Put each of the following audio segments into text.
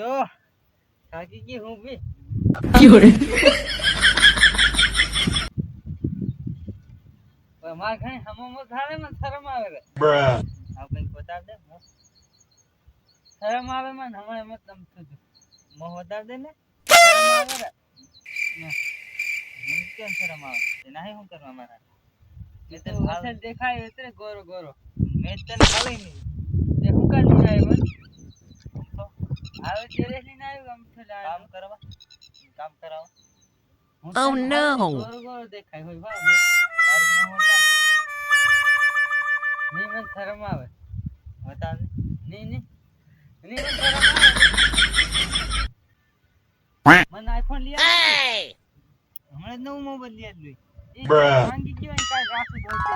तो काकी की हूँ भी क्यों रे मार खाए हम थाने में शर्म आवे रे आप कहीं बता दे शर्म आवे मन हमारे मतलब तुझ मोह बता दे ने शर्म आवे रे मन क्या शर्म आवे नहीं हूँ करवा मारा मैं तो ऐसे देखा है इतने गोरो गोरो मैं तो खाली नहीं देखो कर नहीं आए बन आवे तेरे लिए नहीं हम चला काम कराओ હું Oh તને no ગોરો ગોરો દેખાય હોય વાહ તાર ન હોતા ની મને શરમ આવે હોતા ની ની ની મને શરમ આવે મને આઈફોન લઈ આવ હમણાં નવો મોબાઈલ લઈ આવ્યો એ માંગી ગયો ને કાઈ રાખું બોલતે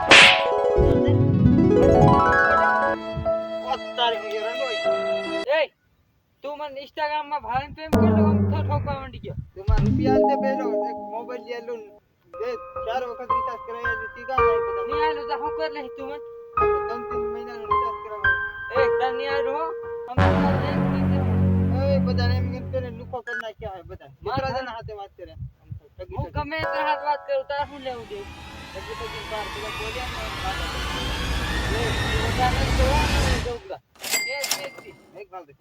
તારી હું રંગો એ તું મને ઇન્સ્ટાગ્રામ માં ભાઈ પ્રેમ કરલો આમ તો ઠોકવા માંડી ગયો તું મને રૂપિયા દે પેલો એક મોબાઈલ લઈ આવ્યો બે ચાર વખત રિચાર્જ કરાવી ટીકા જાય બધા ની આલો તો હું કર લે તું મને 3 મહિના નો રિચાર્જ કરાવો એ તને ની આલો હમ એ બધા એમ કેમ કરે લુખો કર નાખ્યા હે બધા મિત્રજન હાથે વાત કરે હું ગમે તે હાથ વાત કરું તાર હું લેવું દેવું એટલે તો બાર પેલા બોલ્યા ને એ વધારે જોવાનું જોગલા એ એક ભાલ દે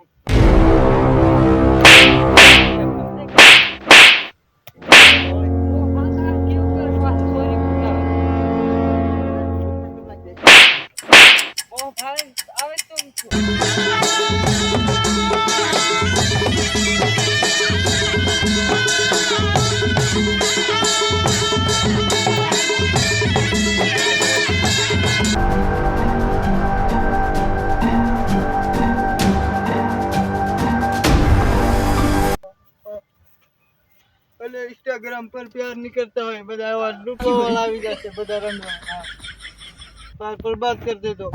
पहले इंस्टाग्राम पर प्यार नहीं करता है बदा लुटो वाला भी जाते बदा रंग पार पर बात करते तो